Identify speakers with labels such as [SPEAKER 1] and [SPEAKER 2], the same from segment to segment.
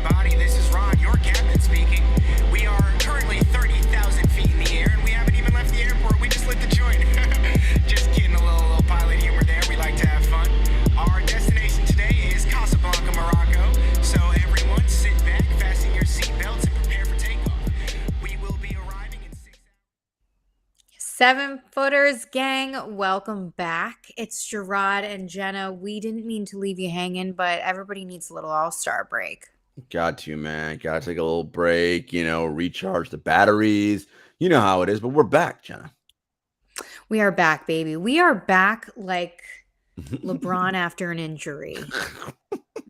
[SPEAKER 1] everybody. This is Ron, your captain speaking. We are currently 30,000 feet in the air, and we haven't even left the airport. We just lit the joint. Just kidding, a little pilot humor there. We like to have fun. Our destination today is Casablanca, Morocco. So everyone, sit back, fasten your seatbelts, and prepare for takeoff. We will be arriving in 6 hours.
[SPEAKER 2] 7-footers gang, welcome back. It's Jarod and Jenna. We didn't mean to leave you hanging, but everybody needs a little all-star break.
[SPEAKER 3] Got to, man. Got to take a little break, recharge the batteries. You know how it is, but we're back, Jenna.
[SPEAKER 2] We are back, baby. We are back like LeBron after an injury.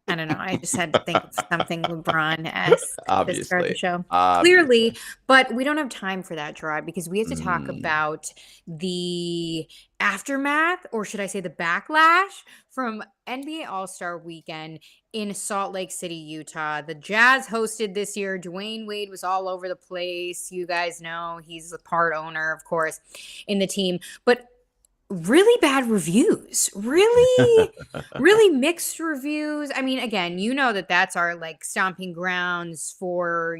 [SPEAKER 2] I don't know. I just had to think of something LeBron-esque to start the show. Clearly, but we don't have time for that, Gerard, because we have to talk about the aftermath, or should I say the backlash, from NBA All-Star Weekend in Salt Lake City, Utah. The Jazz hosted this year. Dwayne Wade was all over the place. You guys know he's a part owner, of course, in the team. But really bad reviews, really mixed reviews. I mean, again, you know that's our like stomping grounds for,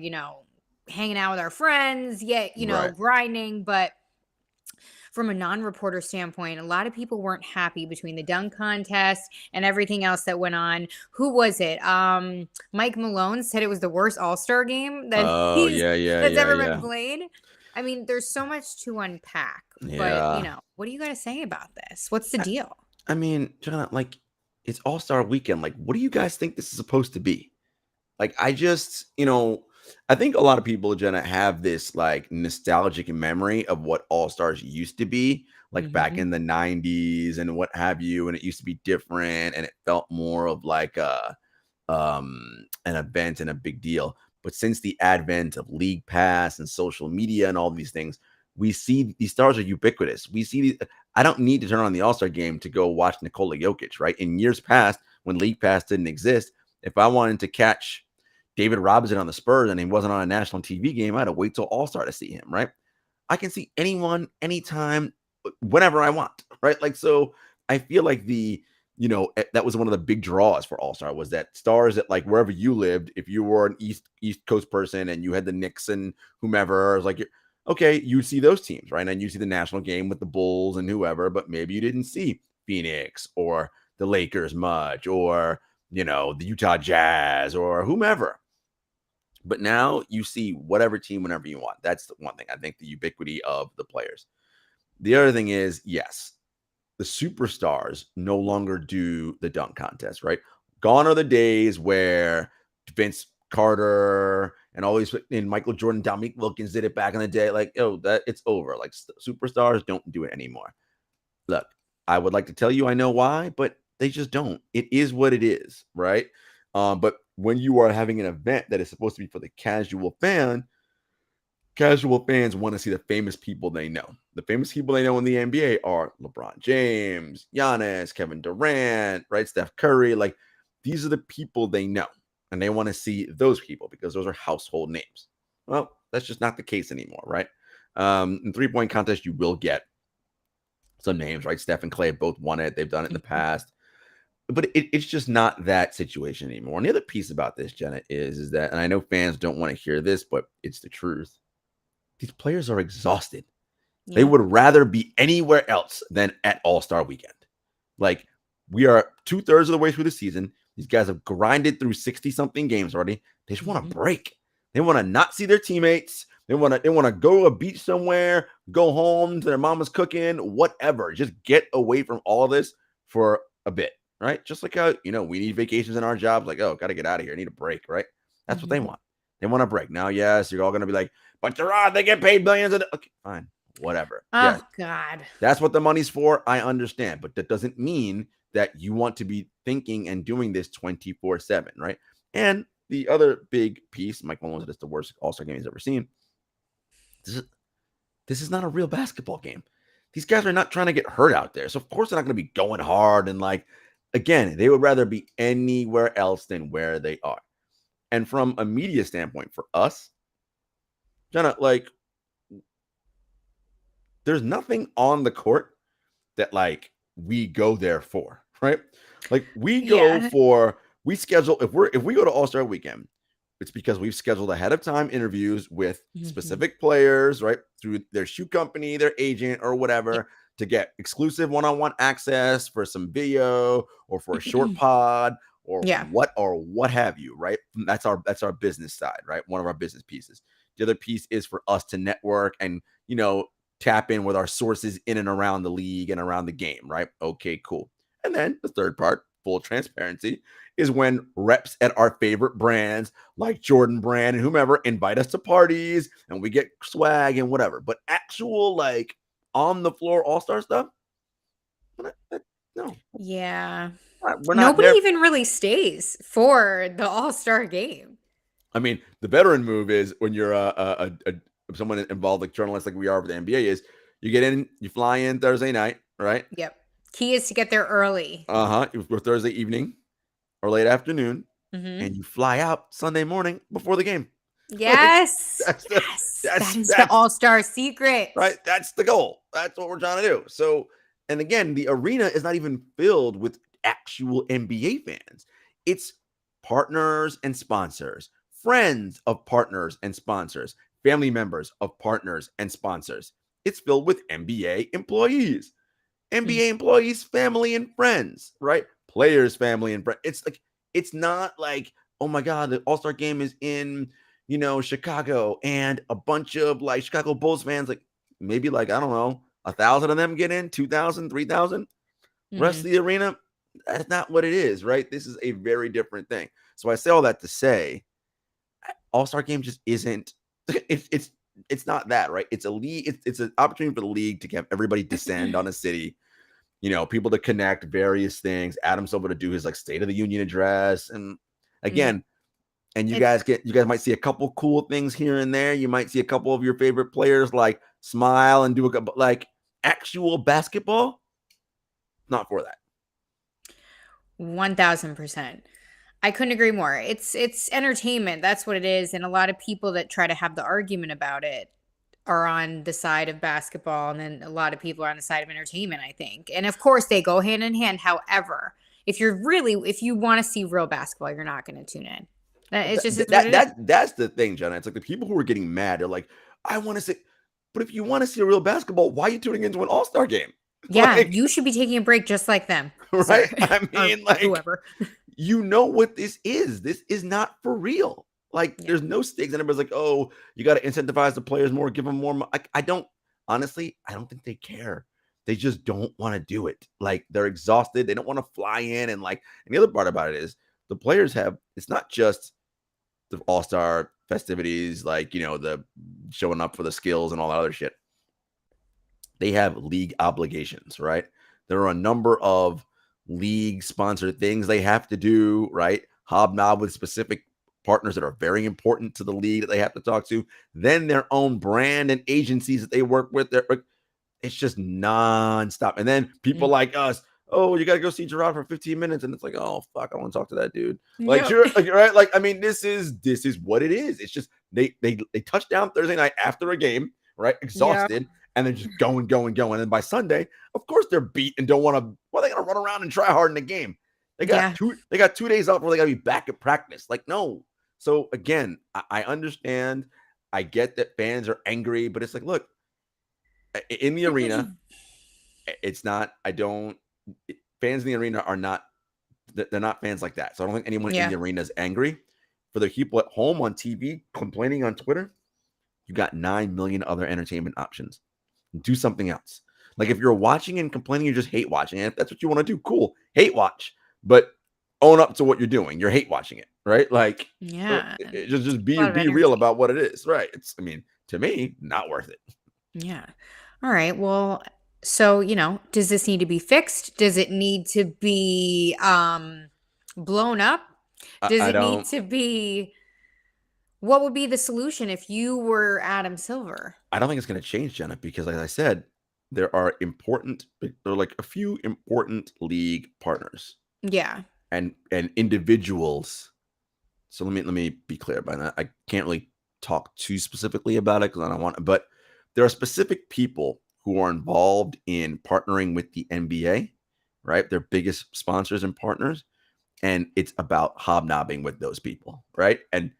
[SPEAKER 2] hanging out with our friends, yet,
[SPEAKER 3] Right.
[SPEAKER 2] grinding. But from a non-reporter standpoint, a lot of people weren't happy between the dunk contest and everything else that went on. Who was it? Mike Malone said it was the worst All-Star game that's ever been played. I mean, there's so much to unpack, but, what do you got to say about this? What's the deal?
[SPEAKER 3] I mean, Jonah, it's All-Star Weekend. What do you guys think this is supposed to be? I just, I think a lot of people, Jenna, have this, nostalgic memory of what All-Stars used to be, back in the 90s and what have you, and it used to be different, and it felt more of an event and a big deal. But since the advent of League Pass and social media and all these things, we see these stars are ubiquitous. We see these. I don't need to turn on the All-Star game to go watch Nikola Jokic, right? In years past, when League Pass didn't exist, if I wanted to catch David Robinson on the Spurs and he wasn't on a national TV game, I had to wait till All-Star to see him, right? I can see anyone, anytime, whenever I want, right? So I feel like that was one of the big draws for All-Star, was that stars that wherever you lived, if you were an East Coast person and you had the Knicks and whomever, it was okay, you see those teams, right? And you see the national game with the Bulls and whoever, but maybe you didn't see Phoenix or the Lakers much, or, the Utah Jazz or whomever. But now you see whatever team whenever you want. That's the one thing. I think the ubiquity of the players. The other thing is, yes, the superstars no longer do the dunk contest, right? Gone are the days where Vince Carter and all these, and Michael Jordan, Dominique Wilkins did it back in the day. It's over. Superstars don't do it anymore. Look, I would like to tell you I know why, but they just don't. It is what it is, right? But when you are having an event that is supposed to be for the casual fans want to see the famous people they know. The famous people they know in the NBA are LeBron James, Giannis, Kevin Durant, right? Steph Curry. These are the people they know. And they want to see those people because those are household names. Well, that's just not the case anymore, right? In three-point contest, you will get some names, right? Steph and Clay have both won it. They've done it in the past. But it's just not that situation anymore. And the other piece about this, Jenna, is that, and I know fans don't want to hear this, but it's the truth. These players are exhausted. Yeah. They would rather be anywhere else than at All-Star Weekend. We are 2/3 of the way through the season. These guys have grinded through 60-something games already. They just want a break. They want to not see their teammates. They want to go to a beach somewhere, go home to their mama's cooking, whatever. Just get away from all of this for a bit, right? Just like how, we need vacations in our jobs. Got to get out of here. I need a break, right? That's what they want. They want a break. Now, yes, you're all going to be like, but Gerard, they get paid millions. Okay, fine. Whatever.
[SPEAKER 2] Oh,
[SPEAKER 3] yes,
[SPEAKER 2] God.
[SPEAKER 3] That's what the money's for. I understand. But that doesn't mean that you want to be thinking and doing this 24/7, right? And the other big piece, Mike Malone said it's the worst All-Star game he's ever seen. This is not a real basketball game. These guys are not trying to get hurt out there. So, of course, they're not going to be going hard. And, again, they would rather be anywhere else than where they are. And from a media standpoint, for us, Jenna, there's nothing on the court that, we go there for, right? We go for, we schedule, if we go to All-Star Weekend, It's because we've scheduled ahead of time interviews with
[SPEAKER 2] Mhm.
[SPEAKER 3] specific players, right? Through their shoe company, their agent, or whatever, to get exclusive one-on-one access for some video or for a short pod or what have you, right? That's our business side, right? One of our business pieces. The other piece is for us to network and, tap in with our sources in and around the league and around the game, right? Okay, cool. And then the third part, full transparency, is when reps at our favorite brands like Jordan Brand and whomever invite us to parties and we get swag and whatever. But actual like on the floor all-star stuff, no.
[SPEAKER 2] Yeah.
[SPEAKER 3] We're not
[SPEAKER 2] Nobody
[SPEAKER 3] there.
[SPEAKER 2] even really stays for the All-Star game.
[SPEAKER 3] I mean, the veteran move is when you're someone involved, like journalists, like we are with the NBA, is you get in, you fly in Thursday night, right?
[SPEAKER 2] Yep. Key is to get there early.
[SPEAKER 3] Or Thursday evening or late afternoon, and you fly out Sunday morning before the game.
[SPEAKER 2] Yes.
[SPEAKER 3] Like,
[SPEAKER 2] that is the All-Star secret.
[SPEAKER 3] Right? That's the goal. That's what we're trying to do. So, and again, the arena is not even filled with actual NBA fans. It's partners and sponsors, friends of partners and sponsors, family members of partners and sponsors. It's filled with NBA employees, employees, family and friends, right? Players, family and friends. It's not like, oh my God, the All-Star game is in, Chicago and a bunch of like Chicago Bulls fans, like maybe like, I don't know, 1,000 of them get in, 2,000, 3,000. Rest of the arena, that's not what it is, right? This is a very different thing. So I say all that to say, All-Star game just isn't. It's not that, right? It's a league. It's an opportunity for the league to have everybody descend on a city. People to connect various things. Adam Silver to do his like State of the Union address, and again, and you guys might see a couple cool things here and there. You might see a couple of your favorite players like smile and do a couple like actual basketball. Not for that.
[SPEAKER 2] 1,000%. I couldn't agree more. It's entertainment. That's what it is. And a lot of people that try to have the argument about it are on the side of basketball, and then a lot of people are on the side of entertainment, I think. And of course they go hand in hand. However, if you want to see real basketball, you're not going to tune in. It's just
[SPEAKER 3] that's the thing, Jenna. It's like the people who are getting mad, they're like, I want to see, but if you want to see a real basketball, why are you tuning into an All-Star game?
[SPEAKER 2] Yeah, you should be taking a break just like them.
[SPEAKER 3] Right? I mean, like
[SPEAKER 2] whoever.
[SPEAKER 3] What this is. This is not for real. Like, there's no stakes. And everybody's like, oh, you got to incentivize the players more, give them more. Like, I don't think they care. They just don't want to do it. Like, they're exhausted. They don't want to fly in. And the other part about it is the players it's not just the All-Star festivities, like, the showing up for the skills and all that other shit. They have league obligations, right? There are a number of league sponsored things they have to do, right? Hobnob with specific partners that are very important to the league that they have to talk to. Then their own brand and agencies that they work with. It's just nonstop. And then people like us, oh, you got to go see Jarod for 15 minutes. And it's like, oh, fuck, I want to talk to that dude. Like, sure, like, right? Like, I mean, this is what it is. It's just they touch down Thursday night after a game, right? Exhausted. Yeah. And they're just going. And then by Sunday, of course, they're beat and don't want to. Well, they got to run around and try hard in the game. They got 2 days off where they got to be back at practice. Like, no. So again, I understand. I get that fans are angry, but it's like, look, in the arena, it's not. Fans in the arena are not. They're not fans like that. So I don't think anyone in the arena is angry. For the people at home on TV complaining on Twitter, you got 9 million other entertainment options. Do something else. Like, if you're watching and complaining, you just hate watching it. If that's what you want to do, cool. Hate watch, but own up to what you're doing. You're hate watching it, right? Like, just be real about what it is, right? It's, I mean, to me, not worth it.
[SPEAKER 2] Yeah. All right. Well, so, does this need to be fixed? Does it need to be blown up? Does it need to be? What would be the solution if you were Adam Silver?
[SPEAKER 3] I don't think it's going to change, Jenna, because like I said, there are a few important league partners.
[SPEAKER 2] Yeah.
[SPEAKER 3] And individuals. So let me be clear about that. I can't really talk too specifically about it because I don't want, but there are specific people who are involved in partnering with the NBA, right? Their biggest sponsors and partners. And it's about hobnobbing with those people, right? And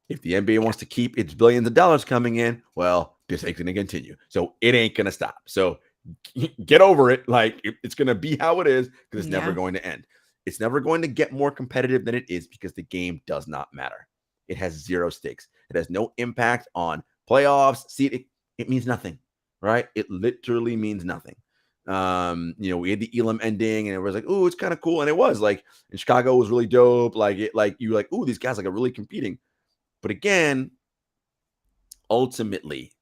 [SPEAKER 3] If the NBA wants to keep its billions of dollars coming in, well, this ain't going to continue. So it ain't going to stop. So get over it. Like it's going to be how it is because it's never going to end. It's never going to get more competitive than it is because the game does not matter. It has zero stakes. It has no impact on playoffs. See, it means nothing, right? It literally means nothing. We had the Elam ending and it was like, oh, it's kind of cool. And it was like in Chicago, it was really dope. Like it, like you like, oh, these guys like are really competing. But again, ultimately,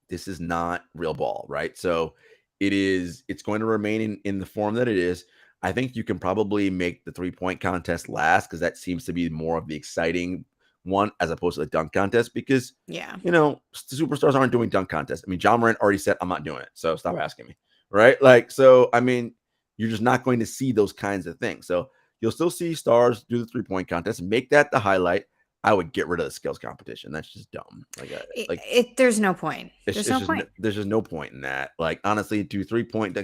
[SPEAKER 3] this is not real ball, right? So it's going to remain in the form that it is. I think you can probably make the 3-point contest last because that seems to be more of the exciting one as opposed to the dunk contest because, superstars aren't doing dunk contests. I mean, John Morant already said, I'm not doing it. So stop asking me, right? Like, so, I mean, you're just not going to see those kinds of things. So you'll still see stars do the 3-point contest, make that the highlight. I would get rid of the skills competition. That's just dumb.
[SPEAKER 2] There's no point. There's no point.
[SPEAKER 3] There's just no point in that. Like, honestly, do 3-point.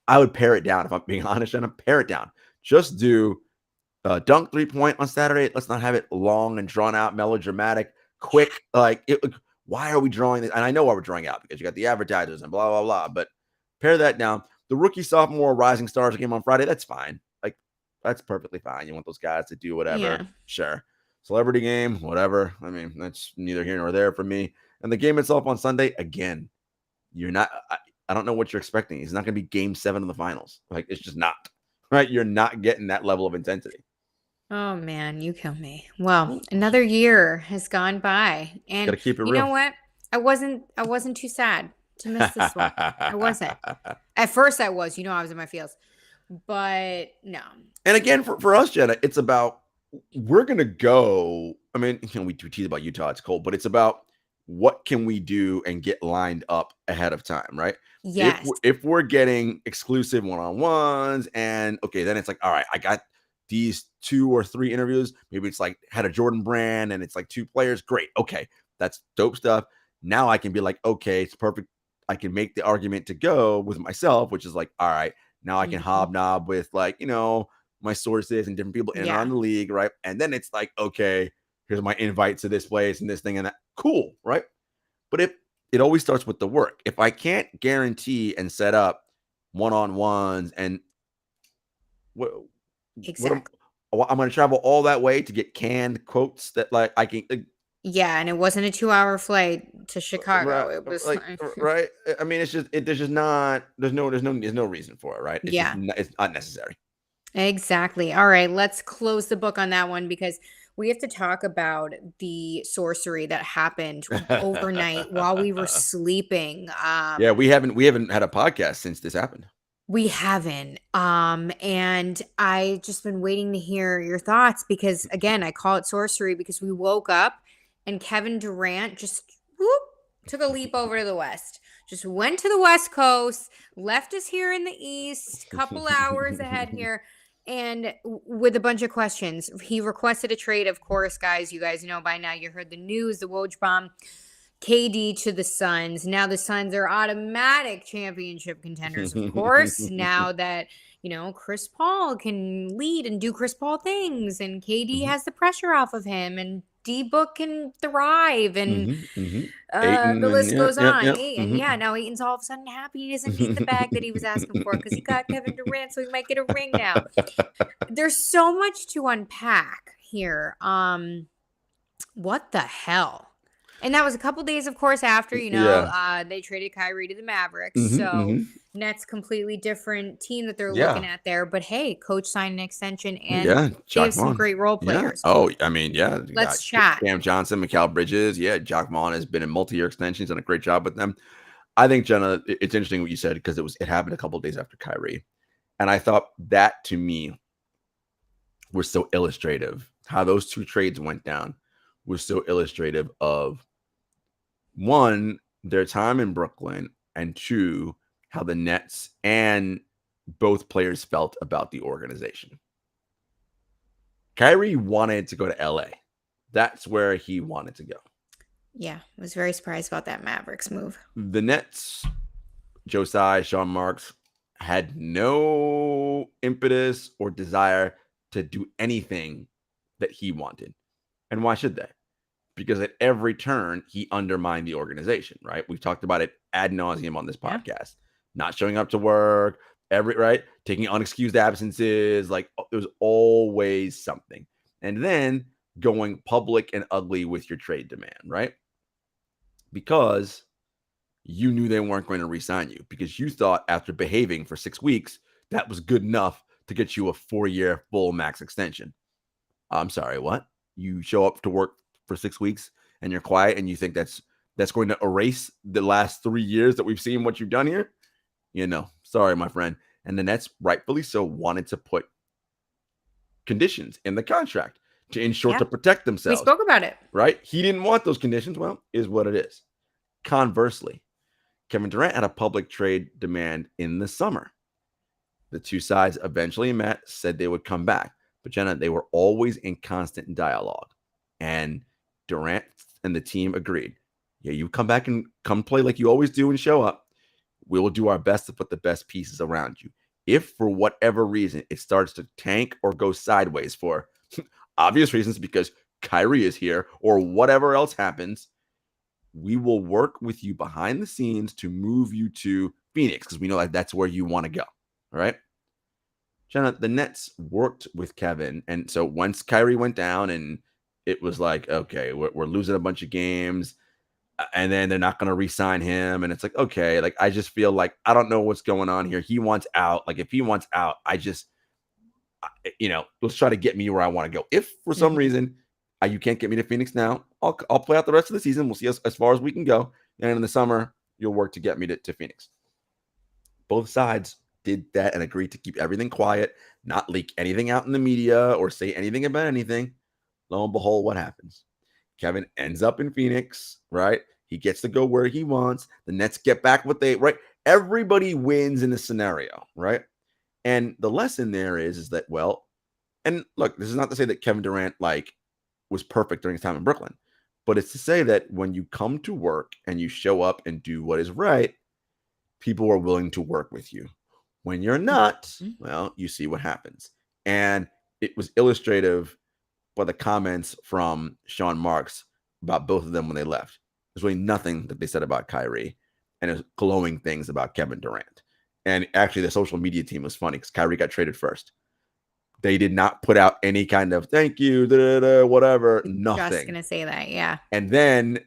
[SPEAKER 3] I would pare it down if I'm being honest. And pare it down. Just do dunk 3-point on Saturday. Let's not have it long and drawn out, melodramatic, quick. Why are we drawing this? And I know why we're drawing out because you got the advertisers and blah, blah, blah. But pare that down. The rookie, sophomore, rising stars game on Friday. That's fine. Like, that's perfectly fine. You want those guys to do whatever. Yeah. Sure. Celebrity game, whatever. I mean, that's neither here nor there for me. And the game itself on Sunday, again, you're not, I don't know what you're expecting. It's not going to be game 7 of the finals. Like, it's just not, right? You're not getting that level of intensity.
[SPEAKER 2] Oh, man, you kill me. Well, another year has gone by. And
[SPEAKER 3] gotta keep it real.
[SPEAKER 2] You know what? I wasn't too sad to miss this one. I wasn't. At first I was, I was in my feels. But no.
[SPEAKER 3] And again, for us, Jenna, it's about, we're going to go. I mean, we tease about Utah. It's cold, but it's about what can we do and get lined up ahead of time, right?
[SPEAKER 2] Yes.
[SPEAKER 3] If we're getting exclusive one-on-ones and okay, then it's like, all right, I got these 2 or 3 interviews. Maybe it's like had a Jordan brand and it's like 2 players. Great. Okay. That's dope stuff. Now I can be like, okay, it's perfect. I can make the argument to go with myself, which is like, all right, now I can hobnob with like, my sources and different people in and around the league, right? And then it's like, okay, here's my invite to this place and this thing and that. Cool, right? But if it always starts with the work. If I can't guarantee and set up one-on-ones and
[SPEAKER 2] exactly.
[SPEAKER 3] I'm going to travel all that way to get canned quotes that like I can.
[SPEAKER 2] Yeah, and it wasn't a 2-hour flight to Chicago.
[SPEAKER 3] Right,
[SPEAKER 2] it was
[SPEAKER 3] like right. I mean, it's just there's just not there's no reason for it, right? It's it's not necessary.
[SPEAKER 2] Exactly. All right, let's close the book on that one because we have to talk about the sorcery that happened overnight while we were sleeping.
[SPEAKER 3] Yeah, we haven't had a podcast since this happened.
[SPEAKER 2] We haven't. And I just been waiting to hear your thoughts because again, I call it sorcery because we woke up and Kevin Durant just took a leap over to the West. Just went to the West Coast, left us here in the East, couple hours ahead here. And with a bunch of questions, he requested a trade. Of course, guys, you guys know by now, you heard the news, the Woj bomb, KD to the Suns. Now the Suns are automatic championship contenders, of course, now that, Chris Paul can lead and do Chris Paul things and KD has the pressure off of him and D-Book can thrive and
[SPEAKER 3] Ayton,
[SPEAKER 2] the list goes on.
[SPEAKER 3] Ayton,
[SPEAKER 2] now Ayton's all of a sudden happy he doesn't need the bag that he was asking for because he got Kevin Durant, so he might get a ring now. There's so much to unpack here. What the hell? And that was a couple days, of course, after, they traded Kyrie to the Mavericks. Nets completely different team that they're looking at there. But hey, coach signed an extension and they have some great role players.
[SPEAKER 3] Yeah. Oh, I mean,
[SPEAKER 2] Let's chat.
[SPEAKER 3] Cam Johnson, Mikal Bridges. Yeah, Jock Vaughn has been in multi-year extensions, done a great job with them. I think, Jenna, it's interesting what you said because it happened a couple of days after Kyrie. And I thought that, to me, was so illustrative. How those 2 trades went down was so illustrative of, 1, their time in Brooklyn, and 2, how the Nets and both players felt about the organization. Kyrie wanted to go to LA. That's where he wanted to go.
[SPEAKER 2] Yeah, I was very surprised about that Mavericks move.
[SPEAKER 3] The Nets, Joe Tsai, Sean Marks, had no impetus or desire to do anything that he wanted. And why should they? because at every turn he undermined the organization, right? We've talked about it ad nauseum on this podcast. Not showing up to work, taking unexcused absences, like there was always something. And then going public and ugly with your trade demand, right? Because you knew they weren't going to re-sign you, because you thought after behaving for 6 weeks, that was good enough to get you a 4-year full max extension. I'm sorry, what? You show up to work for 6 weeks and you're quiet and you think that's going to erase the last 3 years that we've seen what you've done here? Sorry, my friend. And the Nets, rightfully so, wanted to put conditions in the contract to ensure to protect themselves.
[SPEAKER 2] We spoke about it.
[SPEAKER 3] Right? He didn't want those conditions. Well, is what it is. Conversely, Kevin Durant had a public trade demand in the summer. The two sides eventually met, said they would come back. But Jenna, they were always in constant dialogue. And Durant and the team agreed. Yeah, you come back and come play like you always do and show up. We will do our best to put the best pieces around you. If for whatever reason it starts to tank or go sideways for obvious reasons because Kyrie is here or whatever else happens, we will work with you behind the scenes to move you to Phoenix because we know that's where you want to go. All right. Jenna, the Nets worked with Kevin. And so once Kyrie went down and it was like, okay, we're losing a bunch of games and then they're not going to re-sign him. And it's like, okay, like, I just feel like, I don't know what's going on here. He wants out. Like if he wants out, let's try to get me where I want to go. If for some reason you can't get me to Phoenix now, I'll play out the rest of the season. We'll see as far as we can go. And in the summer, you'll work to get me to Phoenix. Both sides did that and agreed to keep everything quiet, not leak anything out in the media or say anything about anything. Lo and behold, what happens? Kevin ends up in Phoenix, right? He gets to go where he wants. The Nets get back what they, right? Everybody wins in this scenario, right? And the lesson there is that, well, and look, this is not to say that Kevin Durant, was perfect during his time in Brooklyn, but it's to say that when you come to work and you show up and do what is right, people are willing to work with you. When you're not, well, you see what happens. And it was illustrative by the comments from Sean Marks about both of them when they left. There's really nothing that they said about Kyrie, and it was glowing things about Kevin Durant. And actually, the social media team was funny because Kyrie got traded first. They did not put out any kind of thank you, whatever, nothing.
[SPEAKER 2] Just gonna say that, yeah.
[SPEAKER 3] And then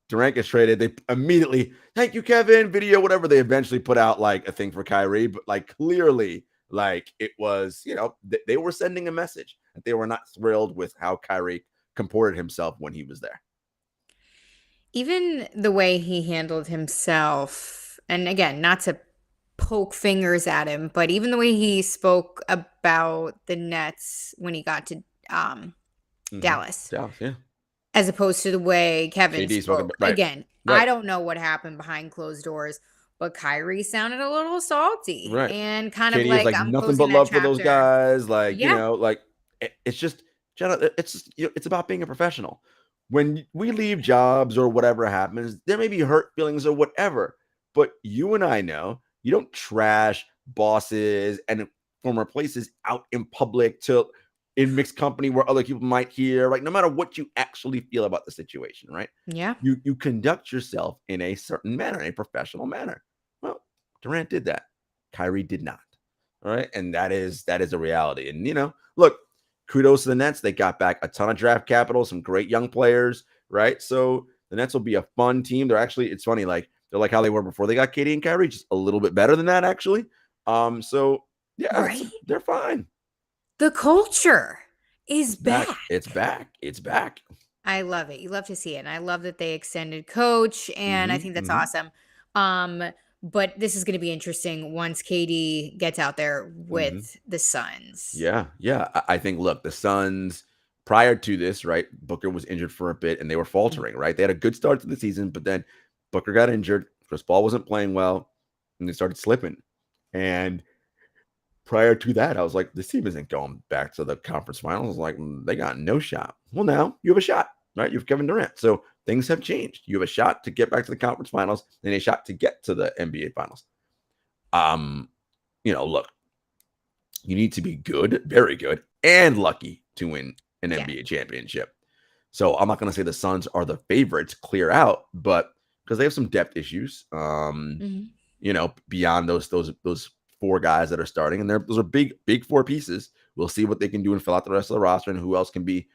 [SPEAKER 3] Durant gets traded. They immediately, thank you, Kevin, video, whatever. They eventually put out a thing for Kyrie, but clearly, it was, they were sending a message that they were not thrilled with how Kyrie comported himself when he was there.
[SPEAKER 2] Even the way he handled himself, and again, not to poke fingers at him, but even the way he spoke about the Nets when he got to Dallas.
[SPEAKER 3] Dallas, yeah.
[SPEAKER 2] As opposed to the way Kevin spoke.
[SPEAKER 3] Right.
[SPEAKER 2] Again, right. I don't know what happened behind closed doors, but Kyrie sounded a little salty.
[SPEAKER 3] Right.
[SPEAKER 2] And kind
[SPEAKER 3] Katie
[SPEAKER 2] of
[SPEAKER 3] I'm nothing but love for those guys. It's just, Jenna, it's about being a professional. When we leave jobs or whatever happens, there may be hurt feelings or whatever, but you and I know you don't trash bosses and former places out in public in mixed company where other people might hear, no matter what you actually feel about the situation, right?
[SPEAKER 2] Yeah.
[SPEAKER 3] You conduct yourself in a certain manner, a professional manner. Well, Durant did that. Kyrie did not. All right. And that is a reality. And, look, kudos to the Nets. They got back a ton of draft capital, some great young players, right? So the Nets will be a fun team. They're actually, it's funny, they're like how they were before they got Katie and Kyrie, just a little bit better than that, actually. So, yeah,
[SPEAKER 2] right?
[SPEAKER 3] They're fine.
[SPEAKER 2] The culture is back.
[SPEAKER 3] It's back. It's back.
[SPEAKER 2] I love it. You love to see it. And I love that they extended coach. And I think that's awesome. But this is going to be interesting once Katie gets out there with the Suns.
[SPEAKER 3] Yeah. Yeah. I think, look, the Suns, prior to this, right, Booker was injured for a bit and they were faltering, right? They had a good start to the season, but then Booker got injured. Chris Paul wasn't playing well and they started slipping. And prior to that, I was like, this team isn't going back to the conference finals. They got no shot. Well, now you have a shot, right? You have Kevin Durant. So things have changed. You have a shot to get back to the conference finals and a shot to get to the NBA finals. Look, you need to be good, very good, and lucky to win an NBA championship. So I'm not going to say the Suns are the favorites clear out, but because they have some depth issues, beyond those 4 guys that are starting, and those are big 4 pieces. We'll see what they can do and fill out the rest of the roster and who else can be.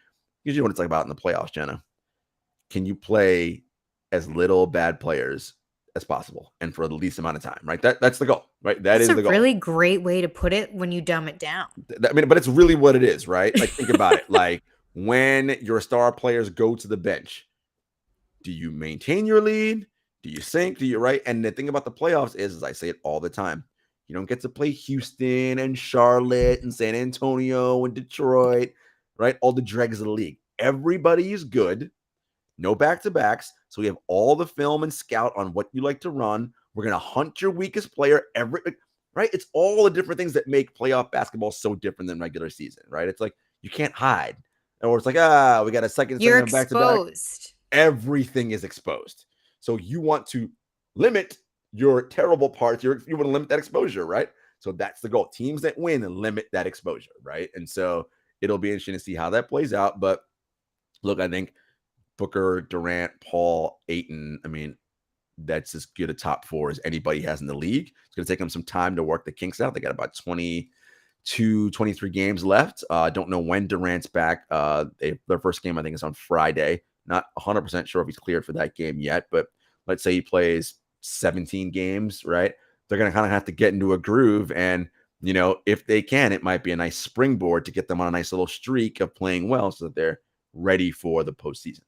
[SPEAKER 3] Because you know what it's like about in the playoffs, Jenna. Can you play as little bad players as possible and for the least amount of time, right? That's the goal, right? That's the goal.
[SPEAKER 2] Really great way to put it when you dumb it down.
[SPEAKER 3] But it's really what it is, right? Like, think about it. Like, when your star players go to the bench, do you maintain your lead? Do you sink? Do you, right? And the thing about the playoffs is, as I say it all the time, you don't get to play Houston and Charlotte and San Antonio and Detroit, right? All the dregs of the league. Everybody is good. No back-to-backs. So we have all the film and scout on what you like to run. We're going to hunt your weakest player right? It's all the different things that make playoff basketball so different than regular season, right? It's like you can't hide. Or it's like, we got a second back-to-back. Everything is exposed. So you want to limit your terrible parts. You want to limit that exposure, right? So that's the goal. Teams that win limit that exposure, right? And so it'll be interesting to see how that plays out. But look, I think Booker, Durant, Paul, Ayton, I mean, that's as good a top 4 as anybody has in the league. It's going to take them some time to work the kinks out. They got about 22, 23 games left. I don't know when Durant's back. Their first game, I think, is on Friday. Not 100% sure if he's cleared for that game yet, but let's say he plays 17 games, right? They're going to kind of have to get into a groove. And, if they can, it might be a nice springboard to get them on a nice little streak of playing well so that they're ready for the postseason.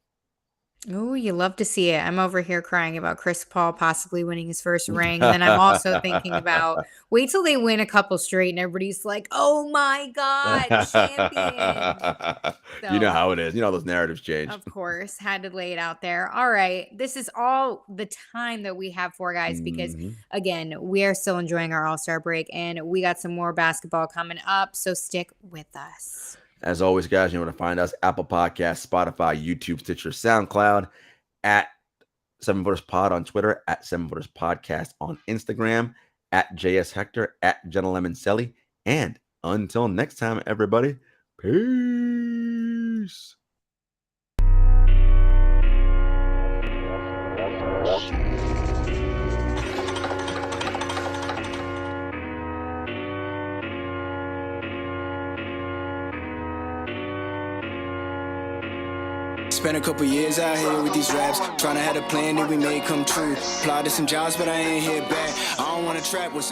[SPEAKER 2] Oh, you love to see it. I'm over here crying about Chris Paul possibly winning his first ring. And then I'm also thinking about wait till they win a couple straight and everybody's like, oh my God, champion.
[SPEAKER 3] So, you know how it is. Those narratives change.
[SPEAKER 2] Of course. Had to lay it out there. All right. This is all the time that we have for, guys, because again, we are still enjoying our All-Star break and we got some more basketball coming up. So stick with us.
[SPEAKER 3] As always, guys, you know where to find us: Apple Podcasts, Spotify, YouTube, Stitcher, SoundCloud, at 7footers Pod on Twitter, at 7footers Podcast on Instagram, at JS Hector, at Jenna Lemoncelli. And until next time, everybody, peace.
[SPEAKER 4] Spent a couple years out here with these raps, trying to have a plan that we made come true. Applied to some jobs, but I ain't hit back. I don't want to trap with some